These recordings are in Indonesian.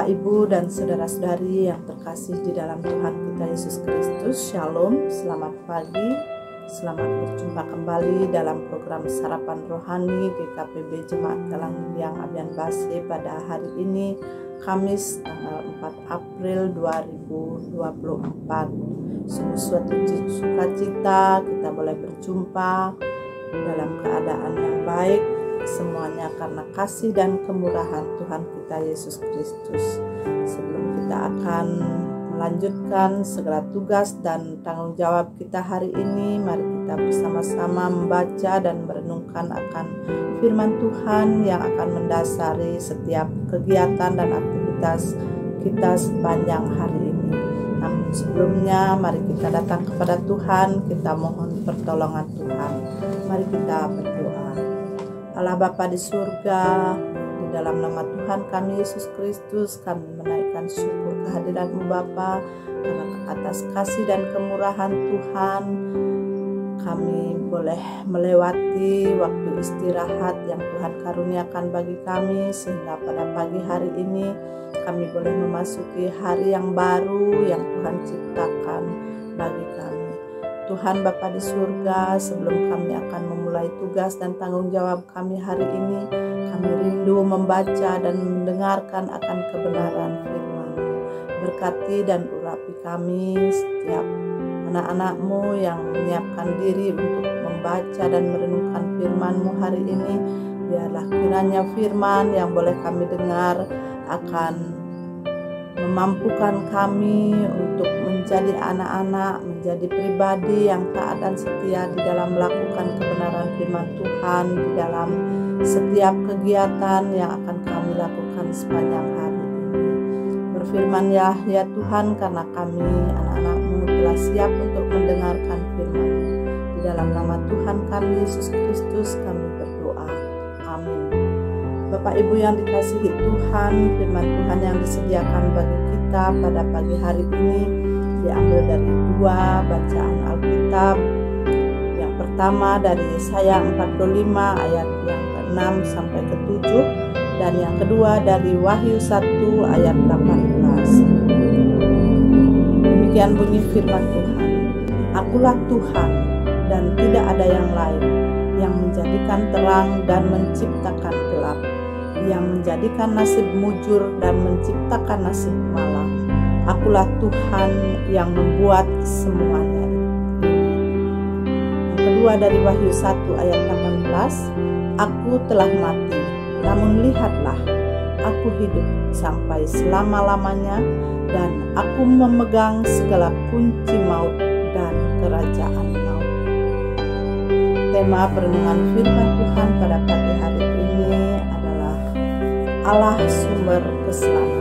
Bapak, Ibu, dan saudara-saudari yang terkasih di dalam Tuhan kita Yesus Kristus, Shalom, selamat pagi, selamat berjumpa kembali dalam program Sarapan Rohani GKPB Jemaat Galang Miliang Abian Base pada hari ini, Kamis tanggal 4 April 2024. Sungguh suatu sukacita kita boleh berjumpa dalam keadaan yang baik, semuanya karena kasih dan kemurahan Tuhan kita Yesus Kristus. Sebelum kita akan melanjutkan segala tugas dan tanggung jawab kita hari ini, mari kita bersama-sama membaca dan merenungkan akan firman Tuhan yang akan mendasari setiap kegiatan dan aktivitas kita sepanjang hari ini. Namun sebelumnya mari kita datang kepada Tuhan, kita mohon pertolongan Tuhan. Mari kita berdoa. Allah Bapa di surga, di dalam nama Tuhan kami Yesus Kristus, kami menaikkan syukur kehadiran-Mu Bapa, karena atas kasih dan kemurahan Tuhan kami boleh melewati waktu istirahat yang Tuhan karuniakan bagi kami, sehingga pada pagi hari ini kami boleh memasuki hari yang baru yang Tuhan ciptakan bagi kami. Tuhan Bapa di surga, sebelum kami akan memulai tugas dan tanggung jawab kami hari ini, kami rindu membaca dan mendengarkan akan kebenaran firman-Mu. Berkati dan urapi kami setiap anak-anak-Mu yang menyiapkan diri untuk membaca dan merenungkan firman-Mu hari ini. Biarlah kiranya firman yang boleh kami dengar akan memampukan kami untuk menjadi anak-anak, menjadi pribadi yang taat dan setia di dalam melakukan kebenaran firman Tuhan di dalam setiap kegiatan yang akan kami lakukan sepanjang hari ini. Berfirman ya Tuhan, karena kami anak-anak-Mu telah siap untuk mendengarkan firman-Mu. Di dalam nama Tuhan kami Yesus Kristus kami berdoa. Amin. Bapak Ibu yang dikasihi Tuhan, firman Tuhan yang disediakan bagi kita pada pagi hari ini diambil dari dua bacaan Alkitab. Yang pertama dari Yesaya 45 ayat yang ke-6 sampai ke-7, dan yang kedua dari Wahyu 1 ayat 18. Demikian bunyi firman Tuhan. Akulah Tuhan dan tidak ada yang lain, yang menjadikan terang dan menciptakan gelap, yang menjadikan nasib mujur dan menciptakan nasib malam. Akulah Tuhan yang membuat semuanya. Yang kedua dari Wahyu 1 ayat 18. Aku telah mati, namun lihatlah, aku hidup sampai selama-lamanya, dan aku memegang segala kunci maut dan kerajaan maut. Tema perenungan firman Tuhan pada pagi hari ini adalah Allah sumber keselamatan.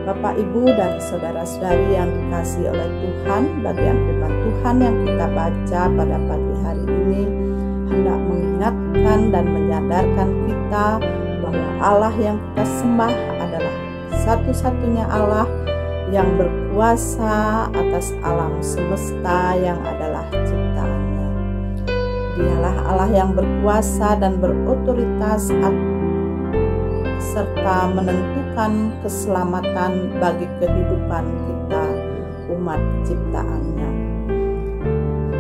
Bapak, Ibu, dan saudara-saudari yang dikasihi oleh Tuhan, bagian firman Tuhan yang kita baca pada pagi hari ini hendak mengingatkan dan menyadarkan kita bahwa Allah yang kita sembah adalah satu-satunya Allah yang berkuasa atas alam semesta yang adalah ciptaannya. Dialah Allah yang berkuasa dan berotoritas serta menentukan keselamatan bagi kehidupan kita, umat ciptaannya.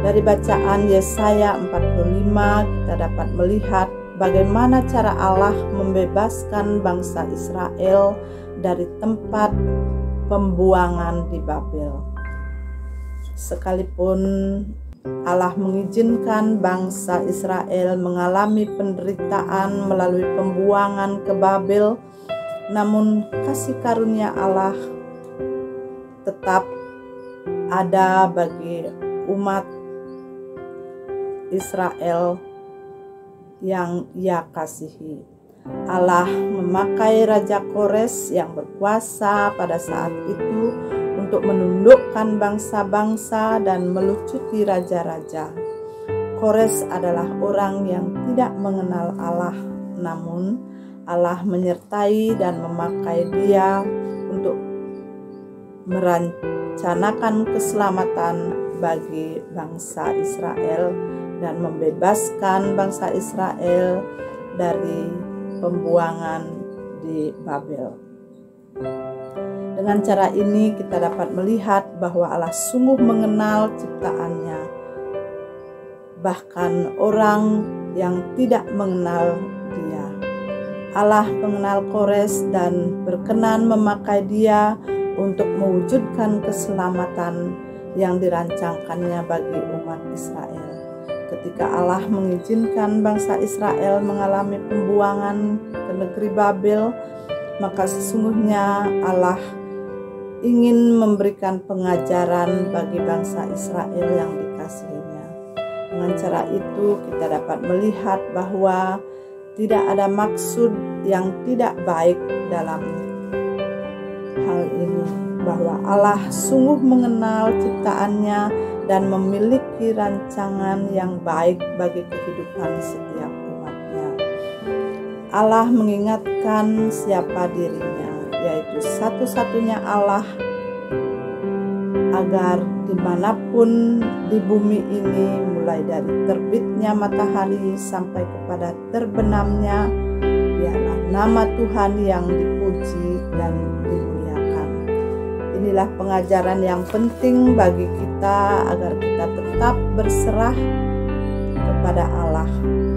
Dari bacaan Yesaya 45 kita dapat melihat bagaimana cara Allah membebaskan bangsa Israel dari tempat pembuangan di Babel. Sekalipun Allah mengizinkan bangsa Israel mengalami penderitaan melalui pembuangan ke Babel, namun kasih karunia Allah tetap ada bagi umat Israel yang Ia kasihi. Allah memakai Raja Kores yang berkuasa pada saat itu untuk menundukkan bangsa-bangsa dan melucuti raja-raja. Kores adalah orang yang tidak mengenal Allah, namun Allah menyertai dan memakai dia untuk merencanakan keselamatan bagi bangsa Israel dan membebaskan bangsa Israel dari pembuangan di Babel. Dengan cara ini kita dapat melihat bahwa Allah sungguh mengenal ciptaannya, bahkan orang yang tidak mengenal Dia. Allah mengenal Kores dan berkenan memakai dia untuk mewujudkan keselamatan yang dirancangkannya bagi umat Israel. Ketika Allah mengizinkan bangsa Israel mengalami pembuangan ke negeri Babel, maka sesungguhnya Allah ingin memberikan pengajaran bagi bangsa Israel yang dikasihinya. Dengan cara itu kita dapat melihat bahwa tidak ada maksud yang tidak baik dalam hal ini, bahwa Allah sungguh mengenal ciptaannya dan memiliki rancangan yang baik bagi kehidupan setiap umatnya. Allah mengingatkan siapa dirinya, yaitu satu-satunya Allah, agar dimanapun di bumi ini, mulai dari terbitnya matahari sampai kepada terbenamnya, biarlah nama Tuhan yang dipuji dan dimuliakan. Inilah pengajaran yang penting bagi kita agar kita tetap berserah kepada Allah,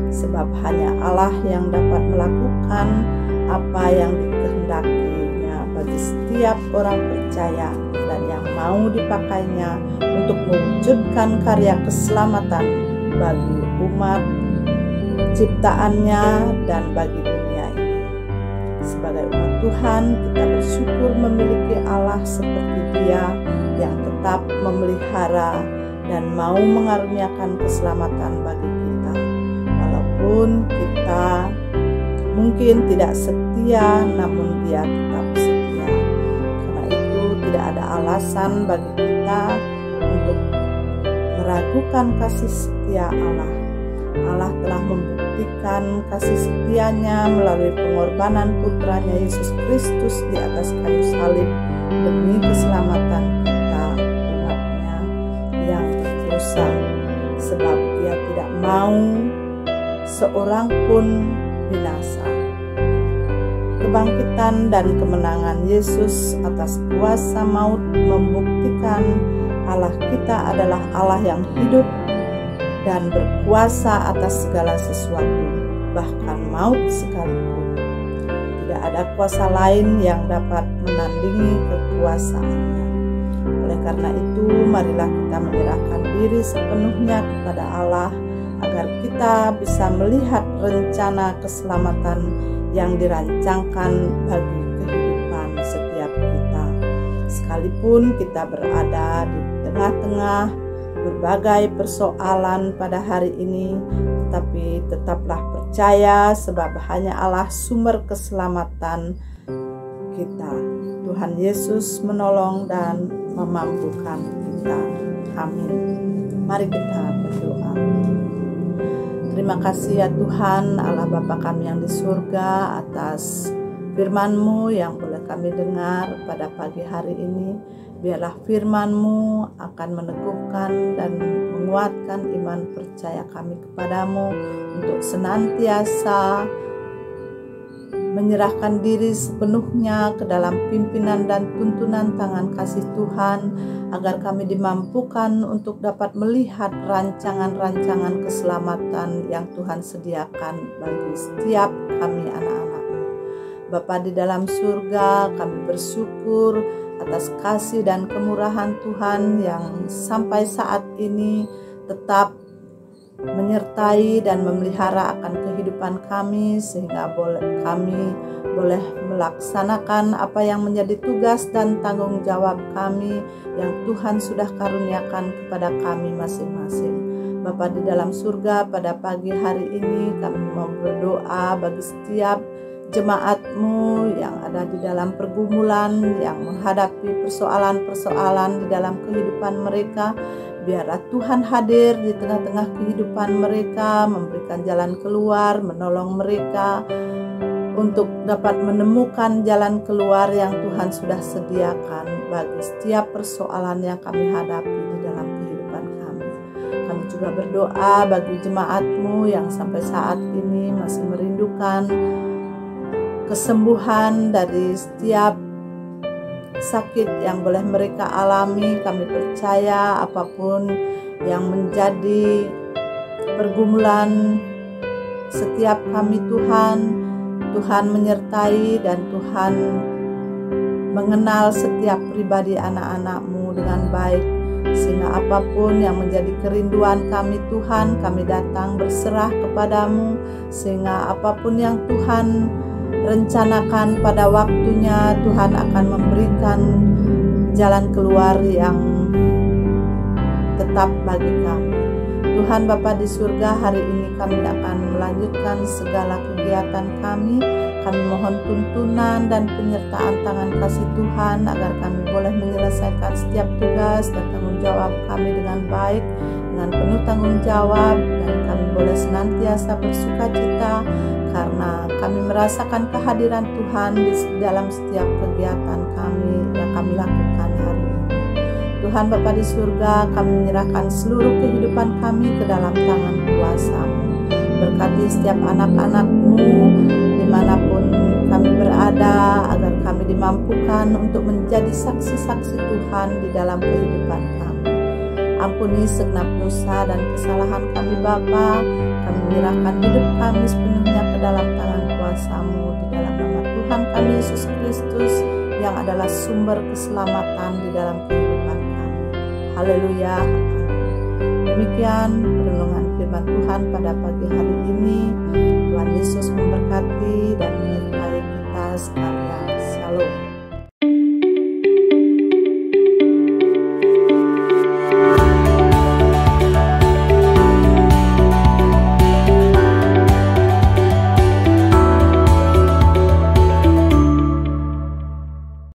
sebab hanya Allah yang dapat melakukan apa yang dikehendakinya bagi setiap orang percaya dan yang mau dipakainya untuk mewujudkan karya keselamatan bagi umat ciptaannya dan bagi dunia ini. Sebagai umat Tuhan, kita bersyukur memiliki Allah seperti Dia yang tetap memelihara dan mau mengaruniakan keselamatan bagi kita. Walaupun kita mungkin tidak setia, namun Dia tetap setia. Karena itu tidak ada alasan bagi kita untuk meragukan kasih setia Allah. Allah telah membuktikan kasih setianya melalui pengorbanan putranya Yesus Kristus di atas kayu salib demi keselamatan kita, umatnya yang berdosa, sebab Dia tidak mau seorang pun binasa. Kebangkitan dan kemenangan Yesus atas kuasa maut membuktikan Allah kita adalah Allah yang hidup dan berkuasa atas segala sesuatu, bahkan maut sekalipun. Tidak ada kuasa lain yang dapat menandingi kekuasaannya. Oleh karena itu, marilah kita menyerahkan diri sepenuhnya kepada Allah, agar kita bisa melihat rencana keselamatan yang dirancangkan bagi kehidupan setiap kita. Sekalipun kita berada di tengah-tengah berbagai persoalan pada hari ini, tetapi tetaplah percaya sebab hanya Allah sumber keselamatan kita. Tuhan Yesus menolong dan memampukan kita. Amin. Mari kita berdoa. Terima kasih ya Tuhan, Allah Bapa kami yang di surga, atas firman-Mu yang boleh kami dengar pada pagi hari ini. Biarlah firman-Mu akan meneguhkan dan menguatkan iman percaya kami kepadamu untuk senantiasa menyerahkan diri sepenuhnya ke dalam pimpinan dan tuntunan tangan kasih Tuhan, agar kami dimampukan untuk dapat melihat rancangan-rancangan keselamatan yang Tuhan sediakan bagi setiap kami anak-anak-Mu. Bapa di dalam surga, kami bersyukur atas kasih dan kemurahan Tuhan yang sampai saat ini tetap menyertai dan memelihara akan kehidupan kami, sehingga kami boleh melaksanakan apa yang menjadi tugas dan tanggung jawab kami yang Tuhan sudah karuniakan kepada kami masing-masing. Bapa di dalam surga, pada pagi hari ini kami mau berdoa bagi setiap jemaat-Mu yang ada di dalam pergumulan, yang menghadapi persoalan-persoalan di dalam kehidupan mereka. Biarlah Tuhan hadir di tengah-tengah kehidupan mereka, memberikan jalan keluar, menolong mereka untuk dapat menemukan jalan keluar yang Tuhan sudah sediakan bagi setiap persoalan yang kami hadapi di dalam kehidupan kami. Kami juga berdoa bagi jemaat-Mu yang sampai saat ini masih merindukan kesembuhan dari setiap sakit yang boleh mereka alami. Kami percaya apapun yang menjadi pergumulan setiap kami Tuhan menyertai, dan Tuhan mengenal setiap pribadi anak-anak-Mu dengan baik, sehingga apapun yang menjadi kerinduan kami Tuhan, kami datang berserah kepadamu, sehingga apapun yang Tuhan rencanakan pada waktunya, Tuhan akan memberikan jalan keluar yang tetap bagi kami. Tuhan Bapa di surga, hari ini kami akan melanjutkan segala kegiatan kami. Kami mohon tuntunan dan penyertaan tangan kasih Tuhan agar kami boleh menyelesaikan setiap tugas dan tanggung jawab kami dengan baik, dengan penuh tanggung jawab, dan kami boleh senantiasa bersukacita karena kami merasakan kehadiran Tuhan di dalam setiap kegiatan kami yang kami lakukan hari ini. Tuhan Bapa di surga, kami menyerahkan seluruh kehidupan kami ke dalam tangan kuasa-Mu. Berkati setiap anak-anak-Mu dimanapun kami berada, agar kami dimampukan untuk menjadi saksi-saksi Tuhan di dalam kehidupan kami. Ampuni segenap dosa dan kesalahan kami Bapa. Kami menyerahkan hidup kami sepenuhnya ke dalam tangan kuasa-Mu, di dalam nama Tuhan kami Yesus Kristus yang adalah sumber keselamatan di dalam kehidupan kami. Haleluya. Demikian renungan firman Tuhan pada pagi hari ini. Tuhan Yesus memberkati dan menyertai kita sekalian. Shalom.